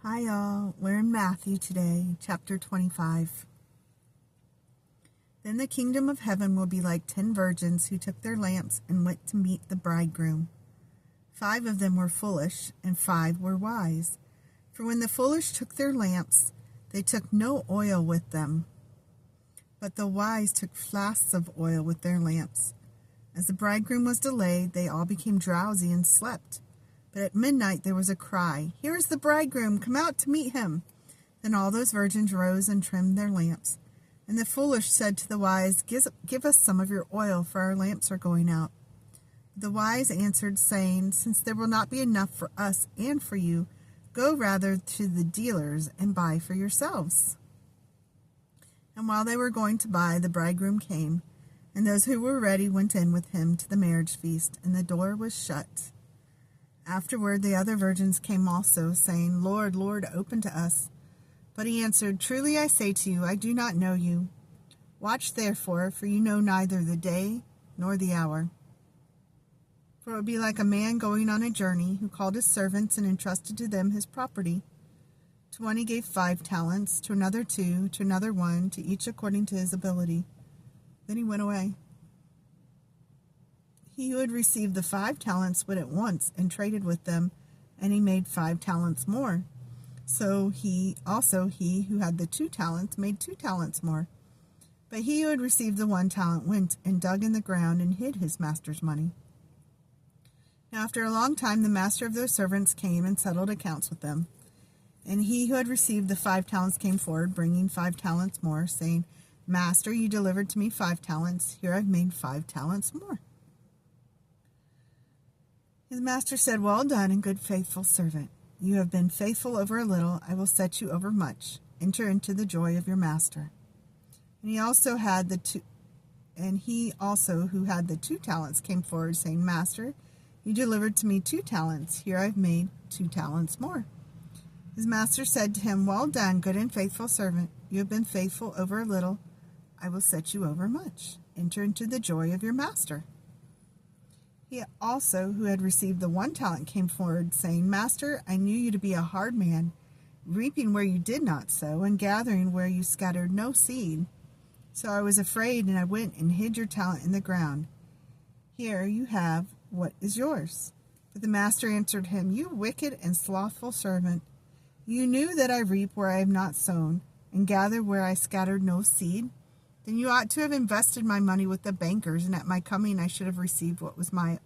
Hi all, we're in Matthew today, chapter 25. Then the kingdom of heaven will be like 10 virgins who took their lamps and went to meet the bridegroom. 5 of them were foolish, and 5 were wise. For when the foolish took their lamps, they took no oil with them. But the wise took flasks of oil with their lamps. As the bridegroom was delayed, they all became drowsy and slept. But at midnight there was a cry, "Here is the bridegroom, come out to meet him." Then all those virgins rose and trimmed their lamps. And the foolish said to the wise, "Give us some of your oil, for our lamps are going out." The wise answered, saying, "Since there will not be enough for us and for you, go rather to the dealers and buy for yourselves." And while they were going to buy, the bridegroom came, and those who were ready went in with him to the marriage feast, and the door was shut. Afterward the other virgins came also, saying, "Lord, Lord, open to us." But he answered, "Truly I say to you, I do not know you. Watch therefore, for you know neither the day nor the hour. For it would be like a man going on a journey, who called his servants and entrusted to them his property. To one he gave 5 talents, to another 2, to another 1, to each according to his ability. Then he went away. He who had received the 5 talents went at once and traded with them, and he made 5 talents more. So he who had the 2 talents made 2 talents more. But he who had received the 1 talent went and dug in the ground and hid his master's money. Now after a long time the master of those servants came and settled accounts with them. And he who had received the 5 talents came forward, bringing 5 talents more, saying, "Master, you delivered to me 5 talents. Here I've made 5 talents more." His master said, "Well done, and good faithful servant. You have been faithful over a little. I will set you over much. Enter into the joy of your master." And he also who had the 2 talents came forward, saying, "Master, you delivered to me 2 talents. Here I've made 2 talents more." His master said to him, "Well done, good and faithful servant. You have been faithful over a little. I will set you over much. Enter into the joy of your master." He also, who had received the 1 talent, came forward, saying, "Master, I knew you to be a hard man, reaping where you did not sow, and gathering where you scattered no seed. So I was afraid, and I went and hid your talent in the ground. Here you have what is yours." But the master answered him, "You wicked and slothful servant. You knew that I reap where I have not sown, and gather where I scattered no seed. Then you ought to have invested my money with the bankers, and at my coming I should have received what was my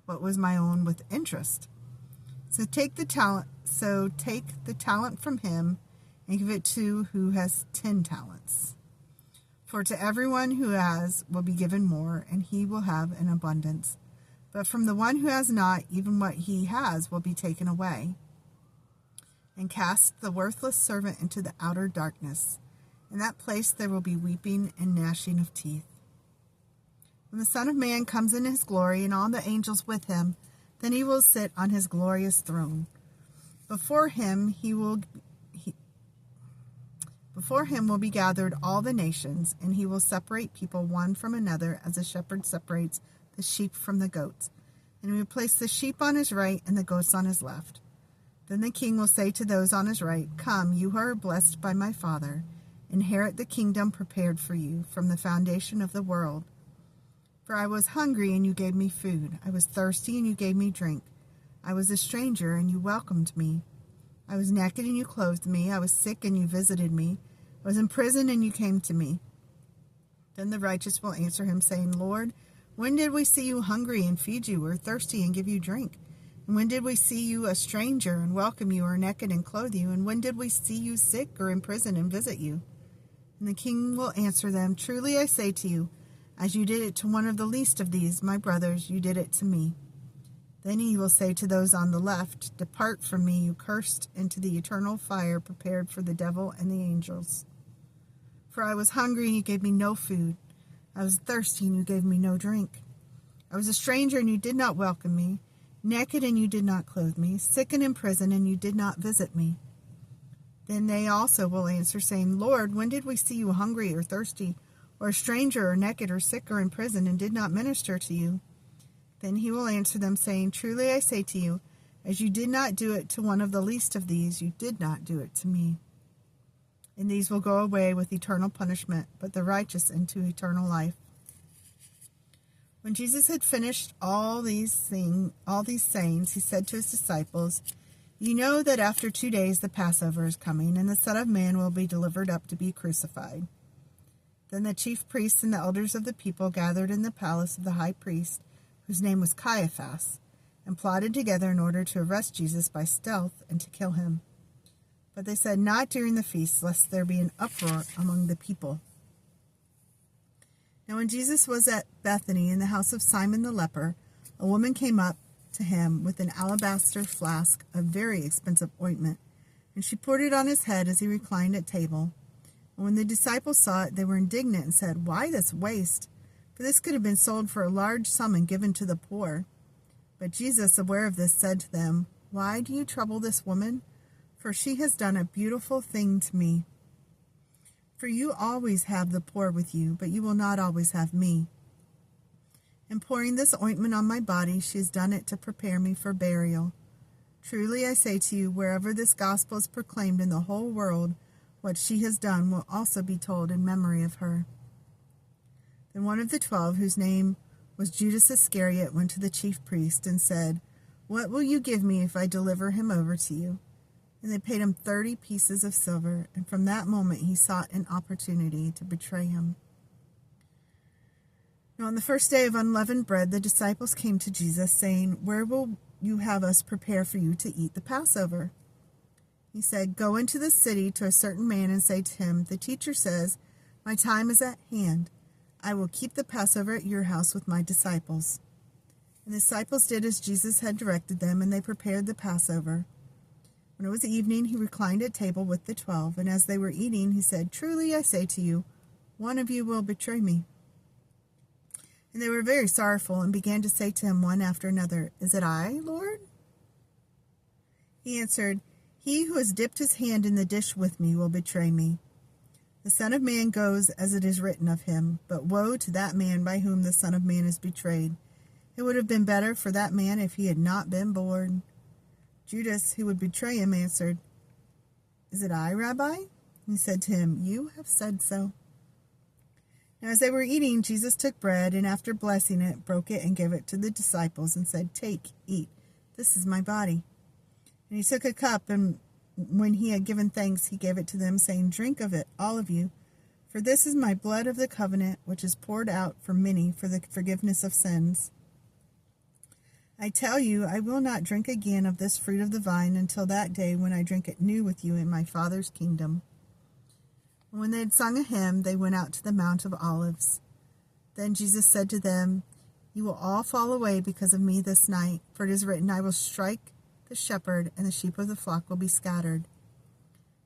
own with interest. So take the talent from him and give it to who has 10 talents. For to everyone who has will be given more, and he will have an abundance. But from the one who has not, even what he has will be taken away. And cast the worthless servant into the outer darkness. In that place there will be weeping and gnashing of teeth. When the Son of Man comes in his glory, and all the angels with him, then he will sit on his glorious throne. Before him will be gathered all the nations, and he will separate people one from another, as a shepherd separates the sheep from the goats. And he will place the sheep on his right and the goats on his left. Then the king will say to those on his right, "Come, you who are blessed by my Father, inherit the kingdom prepared for you from the foundation of the world. For I was hungry, and you gave me food. I was thirsty, and you gave me drink. I was a stranger, and you welcomed me. I was naked, and you clothed me. I was sick, and you visited me. I was in prison, and you came to me." Then the righteous will answer him, saying, "Lord, when did we see you hungry and feed you, or thirsty and give you drink? And when did we see you a stranger and welcome you, or naked and clothe you? And when did we see you sick or in prison and visit you?" And the king will answer them, "Truly I say to you, as you did it to one of the least of these, my brothers, you did it to me." Then he will say to those on the left, "Depart from me, you cursed, into the eternal fire prepared for the devil and the angels. For I was hungry, and you gave me no food. I was thirsty, and you gave me no drink. I was a stranger, and you did not welcome me. Naked, and you did not clothe me. Sick and in prison, and you did not visit me." Then they also will answer, saying, "Lord, when did we see you hungry or thirsty, or a stranger or naked or sick or in prison, and did not minister to you?" Then he will answer them, saying, "Truly I say to you, As you did not do it to one of the least of these, you did not do it to me. And these will go away with eternal punishment, but the righteous into eternal life." When Jesus had finished all these sayings, he said to his disciples, "You know that after 2 days the Passover is coming, and the Son of Man will be delivered up to be crucified." Then the chief priests and the elders of the people gathered in the palace of the high priest, whose name was Caiaphas, and plotted together in order to arrest Jesus by stealth and to kill him. But they said, "Not during the feast, lest there be an uproar among the people." Now when Jesus was at Bethany in the house of Simon the leper, a woman came up to him with an alabaster flask of very expensive ointment, and she poured it on his head as he reclined at table. And when the disciples saw it, they were indignant and said, "Why this waste? For this could have been sold for a large sum and given to the poor." But Jesus, aware of this, said to them, "Why do you trouble this woman? For she has done a beautiful thing to me. For you always have the poor with you, but you will not always have me. In pouring this ointment on my body, she has done it to prepare me for burial. Truly I say to you, wherever this gospel is proclaimed in the whole world, what she has done will also be told in memory of her." Then one of the 12, whose name was Judas Iscariot, went to the chief priest and said, "What will you give me if I deliver him over to you?" And they paid him 30 pieces of silver, and from that moment he sought an opportunity to betray him. Now on the first day of unleavened bread, the disciples came to Jesus, saying, "Where will you have us prepare for you to eat the Passover?" He said, "Go into the city to a certain man and say to him, 'The teacher says, my time is at hand. I will keep the Passover at your house with my disciples.'" And the disciples did as Jesus had directed them, and they prepared the Passover. When it was evening, he reclined at table with the 12, and as they were eating, he said, "Truly I say to you, one of you will betray me." And they were very sorrowful, and began to say to him one after another, "Is it I, Lord?" He answered, "He who has dipped his hand in the dish with me will betray me. The Son of Man goes as it is written of him, but woe to that man by whom the Son of Man is betrayed. It would have been better for that man if he had not been born." Judas, who would betray him, answered, "Is it I, Rabbi?" He said to him, "You have said so." Now as they were eating, Jesus took bread, and after blessing it, broke it and gave it to the disciples, and said, "Take, eat, this is my body." And he took a cup, and when he had given thanks, he gave it to them, saying, "Drink of it, all of you, for this is my blood of the covenant, which is poured out for many for the forgiveness of sins. I tell you, I will not drink again of this fruit of the vine until that day when I drink it new with you in my Father's kingdom." And when they had sung a hymn, they went out to the Mount of Olives. Then Jesus said to them, "You will all fall away because of me this night, for it is written, I will strike the shepherd, and the sheep of the flock will be scattered.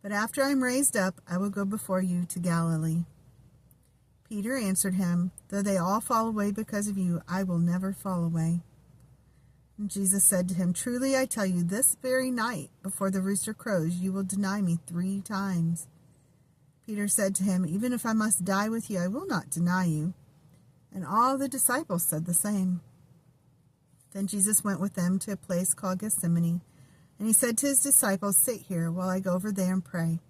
But after I am raised up, I will go before you to Galilee." Peter answered him, "Though they all fall away because of you, I will never fall away." And Jesus said to him, "Truly I tell you, this very night, before the rooster crows, you will deny me 3 times. Peter said to him, "Even if I must die with you, I will not deny you." And all the disciples said the same. Then Jesus went with them to a place called Gethsemane, and he said to his disciples, "Sit here while I go over there and pray."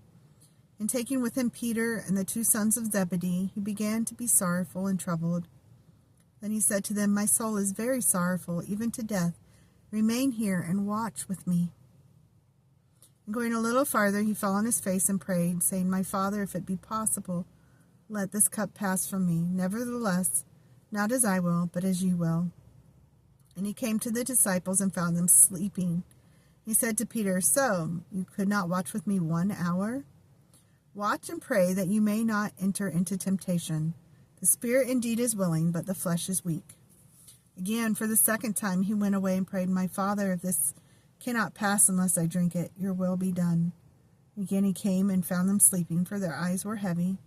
And taking with him Peter and the 2 sons of Zebedee, he began to be sorrowful and troubled. Then he said to them, "My soul is very sorrowful, even to death. Remain here and watch with me." And going a little farther, he fell on his face and prayed, saying, "My Father, if it be possible, let this cup pass from me. Nevertheless, not as I will, but as you will." And he came to the disciples and found them sleeping. He said to Peter, "So, you could not watch with me 1 hour? Watch and pray that you may not enter into temptation. The spirit indeed is willing, but the flesh is weak." Again, for the 2nd time, he went away and prayed, "My Father, if this cannot pass unless I drink it, your will be done." Again he came and found them sleeping, for their eyes were heavy.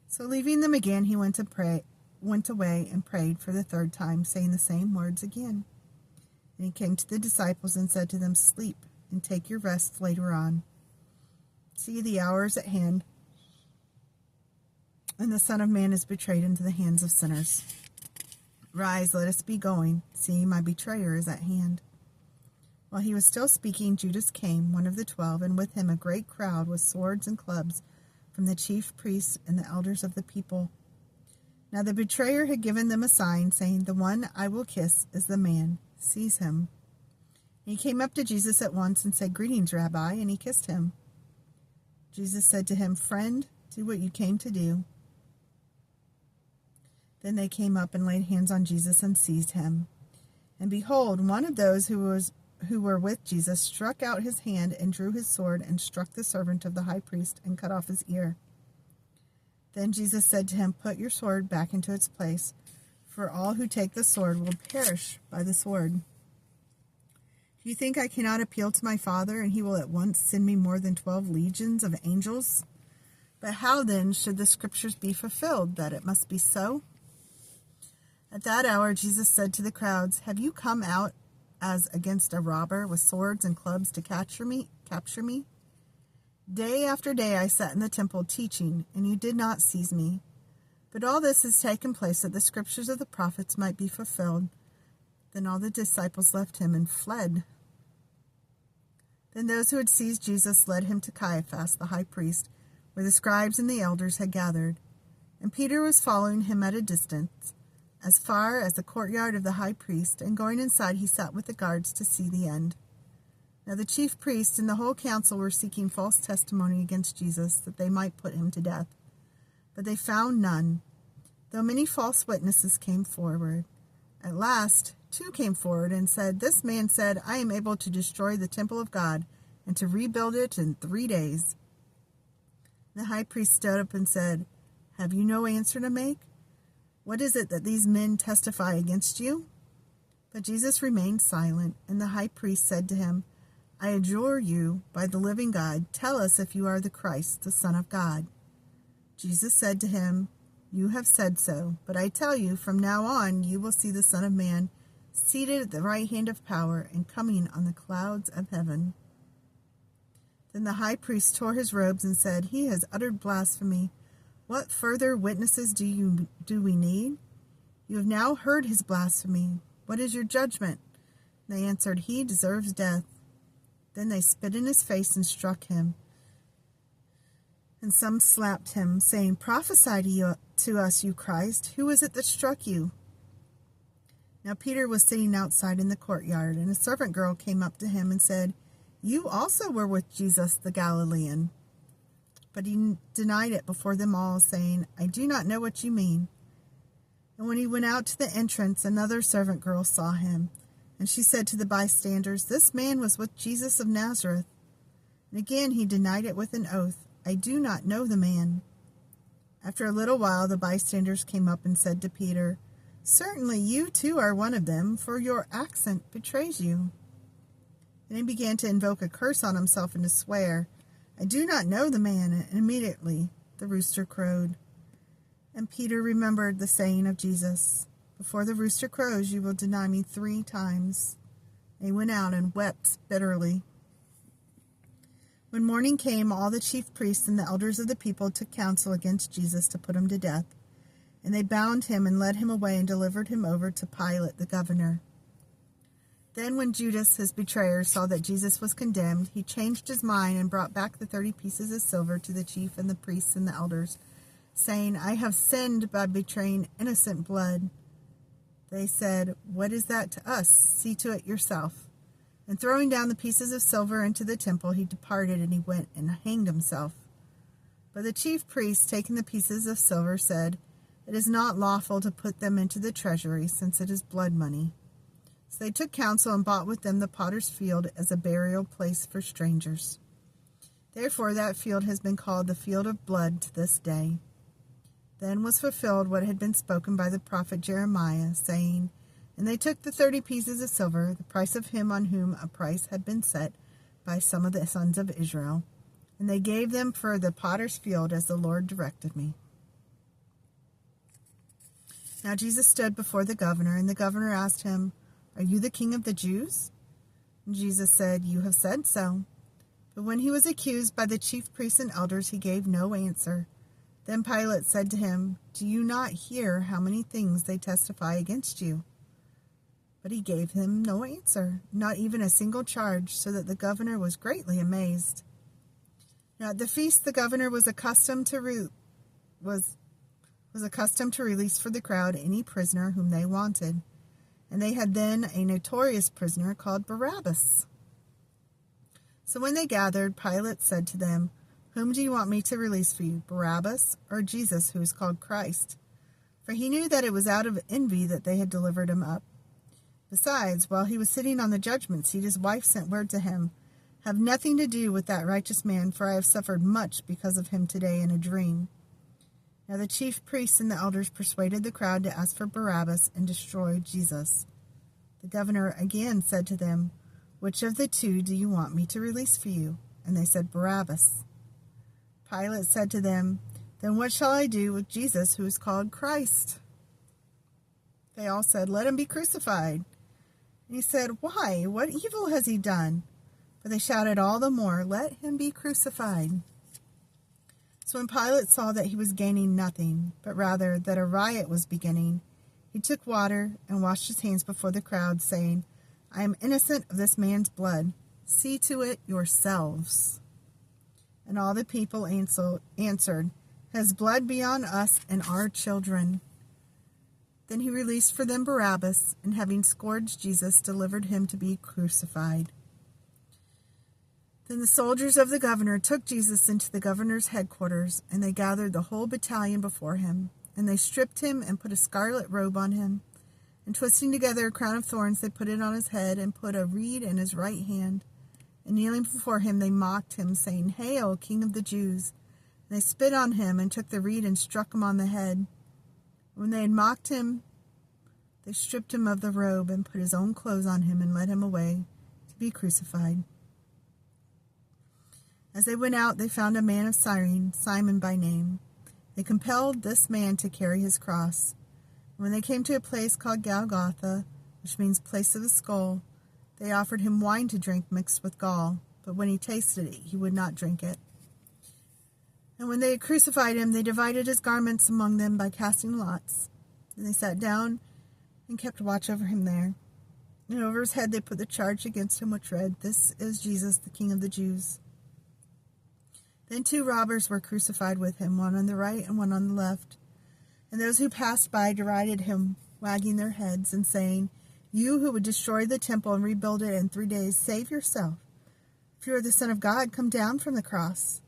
So leaving them again, he went away and prayed for the 3rd time, saying the same words again. And he came to the disciples and said to them, "Sleep and take your rest later on. See, the hour is at hand, and the Son of Man is betrayed into the hands of sinners. Rise, let us be going. See, my betrayer is at hand." While he was still speaking, Judas came, one of the 12, and with him a great crowd with swords and clubs from the chief priests and the elders of the people. Now the betrayer had given them a sign, saying, "The one I will kiss is the man. Seize him." And he came up to Jesus at once and said, "Greetings, Rabbi," and he kissed him. Jesus said to him, "Friend, do what you came to do." Then they came up and laid hands on Jesus and seized him. And behold, one of those who were with Jesus struck out his hand and drew his sword and struck the servant of the high priest and cut off his ear. Then Jesus said to him, "Put your sword back into its place, for all who take the sword will perish by the sword. Do you think I cannot appeal to my Father, and he will at once send me more than 12 legions of angels? But how then should the scriptures be fulfilled, that it must be so?" At that hour Jesus said to the crowds, "Have you come out as against a robber with swords and clubs to capture me? Day after day I sat in the temple teaching, and you did not seize me. But all this has taken place that the scriptures of the prophets might be fulfilled." Then all the disciples left him and fled. Then those who had seized Jesus led him to Caiaphas, the high priest, where the scribes and the elders had gathered. And Peter was following him at a distance, as far as the courtyard of the high priest, and going inside he sat with the guards to see the end. Now the chief priests and the whole council were seeking false testimony against Jesus, that they might put him to death. But they found none, though many false witnesses came forward. At last 2 came forward and said, "This man said, 'I am able to destroy the temple of God and to rebuild it in 3 days.'" The high priest stood up and said, "Have you no answer to make? What is it that these men testify against you?" But Jesus remained silent, and the high priest said to him, "I adjure you, by the living God, tell us if you are the Christ, the Son of God." Jesus said to him, "You have said so, but I tell you, from now on you will see the Son of Man seated at the right hand of power and coming on the clouds of heaven." Then the high priest tore his robes and said, "He has uttered blasphemy. What further witnesses do we need? You have now heard his blasphemy. What is your judgment?" They answered, "He deserves death." Then they spit in his face and struck him. And some slapped him, saying, "Prophesy to us, you Christ. Who is it that struck you?" Now Peter was sitting outside in the courtyard, and a servant girl came up to him and said, "You also were with Jesus the Galilean." But he denied it before them all, saying, "I do not know what you mean." And when he went out to the entrance, another servant girl saw him. And she said to the bystanders, "This man was with Jesus of Nazareth." And again he denied it with an oath, "I do not know the man." After a little while the bystanders came up and said to Peter, "Certainly you too are one of them, for your accent betrays you." Then he began to invoke a curse on himself and to swear, "I do not know the man." And immediately the rooster crowed. And Peter remembered the saying of Jesus, "Before the rooster crows, you will deny me 3 times." And he went out and wept bitterly. When morning came, all the chief priests and the elders of the people took counsel against Jesus to put him to death. And they bound him and led him away and delivered him over to Pilate the governor. Then when Judas, his betrayer, saw that Jesus was condemned, he changed his mind and brought back the 30 pieces of silver to the chief and the priests and the elders, saying, "I have sinned by betraying innocent blood." They said, "What is that to us? See to it yourself." And throwing down the pieces of silver into the temple, he departed, and he went and hanged himself. But the chief priests, taking the pieces of silver, said, "It is not lawful to put them into the treasury, since it is blood money." So they took counsel and bought with them the potter's field as a burial place for strangers. Therefore that field has been called the field of blood to this day. Then was fulfilled what had been spoken by the prophet Jeremiah, saying, "And they took the 30 pieces of silver, the price of him on whom a price had been set by some of the sons of Israel, and they gave them for the potter's field as the Lord directed me." Now Jesus stood before the governor, and the governor asked him, "Are you the king of the Jews?" And Jesus said, "You have said so." But when he was accused by the chief priests and elders, he gave no answer. Then Pilate said to him, "Do you not hear how many things they testify against you?" But he gave him no answer, not even a single charge, so that the governor was greatly amazed. Now at the feast the governor was accustomed to release for the crowd any prisoner whom they wanted, and they had then a notorious prisoner called Barabbas. So when they gathered, Pilate said to them, "Whom do you want me to release for you, Barabbas or Jesus, who is called Christ?" For he knew that it was out of envy that they had delivered him up. Besides, while he was sitting on the judgment seat, his wife sent word to him, "Have nothing to do with that righteous man, for I have suffered much because of him today in a dream." Now the chief priests and the elders persuaded the crowd to ask for Barabbas and destroy Jesus. The governor again said to them, "Which of the two do you want me to release for you?" And they said, "Barabbas." Pilate said to them, "Then what shall I do with Jesus, who is called Christ?" They all said, "Let him be crucified." And he said, "Why? What evil has he done?" But they shouted all the more, "Let him be crucified." So when Pilate saw that he was gaining nothing, but rather that a riot was beginning, he took water and washed his hands before the crowd, saying, "I am innocent of this man's blood. See to it yourselves." And all the people answered, "His blood be on us and our children." Then he released for them Barabbas, and having scourged Jesus, delivered him to be crucified. Then the soldiers of the governor took Jesus into the governor's headquarters, and they gathered the whole battalion before him. And they stripped him and put a scarlet robe on him. And twisting together a crown of thorns, they put it on his head and put a reed in his right hand. And kneeling before him, they mocked him, saying, "Hail, King of the Jews!" And they spit on him and took the reed and struck him on the head. When they had mocked him, they stripped him of the robe and put his own clothes on him and led him away to be crucified. As they went out, they found a man of Cyrene, Simon by name. They compelled this man to carry his cross. When they came to a place called Golgotha, which means place of a skull, they offered him wine to drink mixed with gall, but when he tasted it, he would not drink it. And when they had crucified him, they divided his garments among them by casting lots. And they sat down and kept watch over him there. And over his head they put the charge against him, which read, "This is Jesus, the King of the Jews." Then 2 robbers were crucified with him, one on the right and one on the left. And those who passed by derided him, wagging their heads and saying, "You who would destroy the temple and rebuild it in 3 days, save yourself. If you are the Son of God, come down from the cross."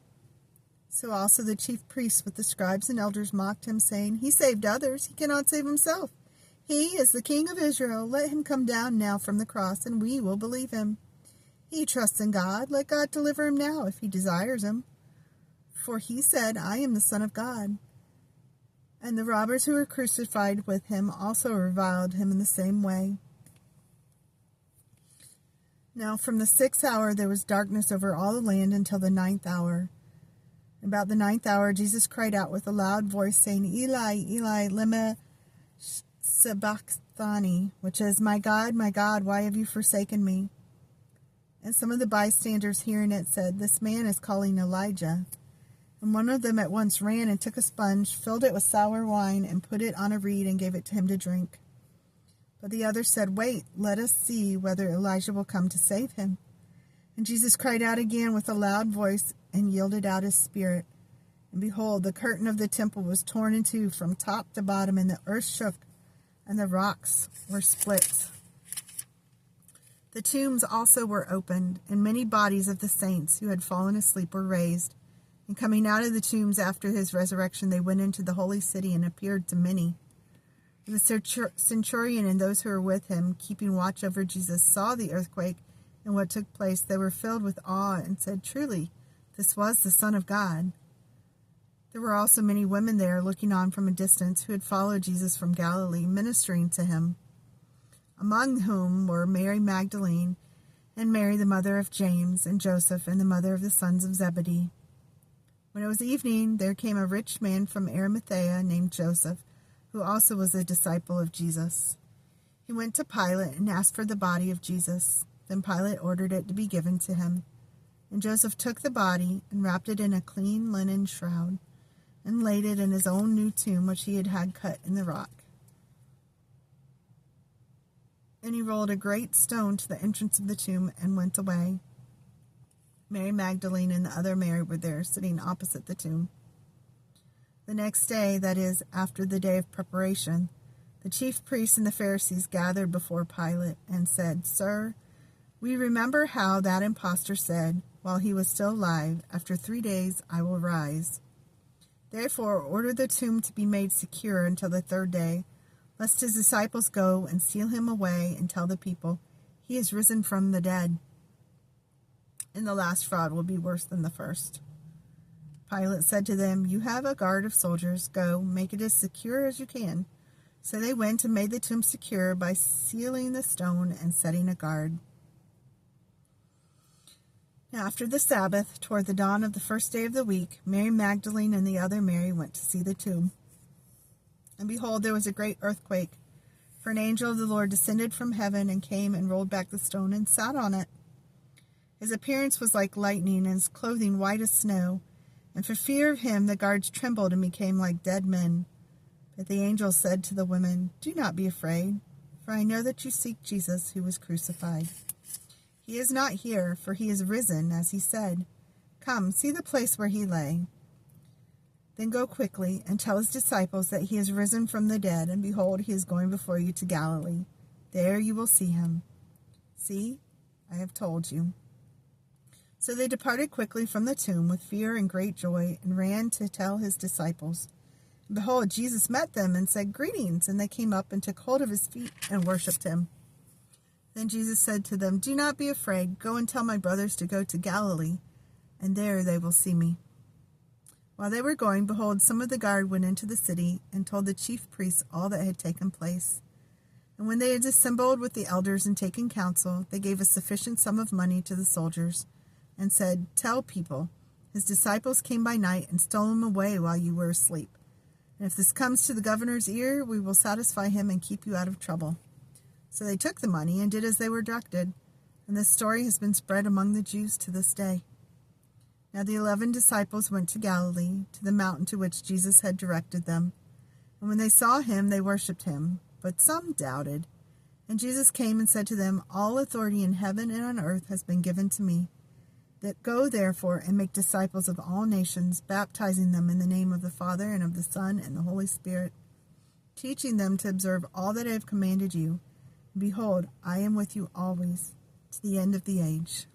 So also the chief priests with the scribes and elders mocked him, saying, "He saved others. He cannot save himself. He is the King of Israel. Let him come down now from the cross, and we will believe him. He trusts in God. Let God deliver him now, if he desires him. For he said, 'I am the Son of God.'" And the robbers who were crucified with him also reviled him in the same way. Now from the 6th hour there was darkness over all the land until the 9th hour. About the 9th hour Jesus cried out with a loud voice, saying, "Eli, Eli, lema sabachthani," which is, my God, why have you forsaken me?" And some of the bystanders hearing it said, "This man is calling Elijah." And one of them at once ran and took a sponge, filled it with sour wine, and put it on a reed and gave it to him to drink. But the other said, "Wait, let us see whether Elijah will come to save him." And Jesus cried out again with a loud voice and yielded out his spirit. And behold, the curtain of the temple was torn in two from top to bottom, and the earth shook, and the rocks were split. The tombs also were opened, and many bodies of the saints who had fallen asleep were raised. And coming out of the tombs after his resurrection, they went into the holy city and appeared to many. The centurion and those who were with him, keeping watch over Jesus, saw the earthquake and what took place. They were filled with awe and said, "Truly, this was the Son of God." There were also many women there looking on from a distance who had followed Jesus from Galilee, ministering to him, among whom were Mary Magdalene and Mary, the mother of James, and Joseph, and the mother of the sons of Zebedee. When it was evening, there came a rich man from Arimathea named Joseph, who also was a disciple of Jesus. He went to Pilate and asked for the body of Jesus. Then Pilate ordered it to be given to him. And Joseph took the body and wrapped it in a clean linen shroud and laid it in his own new tomb, which he had had cut in the rock. And he rolled a great stone to the entrance of the tomb and went away. Mary Magdalene and the other Mary were there, sitting opposite the tomb. The next day, that is, after the day of preparation, the chief priests and the Pharisees gathered before Pilate and said, "Sir, we remember how that impostor said, while he was still alive, 'After 3 days I will rise.' Therefore order the tomb to be made secure until the 3rd day, lest his disciples go and seal him away and tell the people, 'He is risen from the dead.' And the last fraud will be worse than the first." Pilate said to them, "You have a guard of soldiers. Go, make it as secure as you can." So they went and made the tomb secure by sealing the stone and setting a guard. Now after the Sabbath, toward the dawn of the 1st day of the week, Mary Magdalene and the other Mary went to see the tomb. And behold, there was a great earthquake, for an angel of the Lord descended from heaven and came and rolled back the stone and sat on it. His appearance was like lightning, and his clothing white as snow. And for fear of him, the guards trembled and became like dead men. But the angel said to the women, "Do not be afraid, for I know that you seek Jesus who was crucified. He is not here, for he is risen, as he said. Come, see the place where he lay. Then go quickly and tell his disciples that he is risen from the dead, and behold, he is going before you to Galilee. There you will see him. See, I have told you." So they departed quickly from the tomb with fear and great joy, and ran to tell his disciples. And behold, Jesus met them and said, "Greetings," and they came up and took hold of his feet and worshipped him. Then Jesus said to them, "Do not be afraid. Go and tell my brothers to go to Galilee, and there they will see me." While they were going, behold, some of the guard went into the city and told the chief priests all that had taken place. And when they had assembled with the elders and taken counsel, they gave a sufficient sum of money to the soldiers, and said, "Tell people, his disciples came by night and stole him away while you were asleep. And if this comes to the governor's ear, we will satisfy him and keep you out of trouble." So they took the money and did as they were directed. And this story has been spread among the Jews to this day. Now the 11 disciples went to Galilee, to the mountain to which Jesus had directed them. And when they saw him, they worshipped him, but some doubted. And Jesus came and said to them, "All authority in heaven and on earth has been given to me. That go therefore and make disciples of all nations, baptizing them in the name of the Father and of the Son and the Holy Spirit, teaching them to observe all that I have commanded you. And behold, I am with you always, to the end of the age."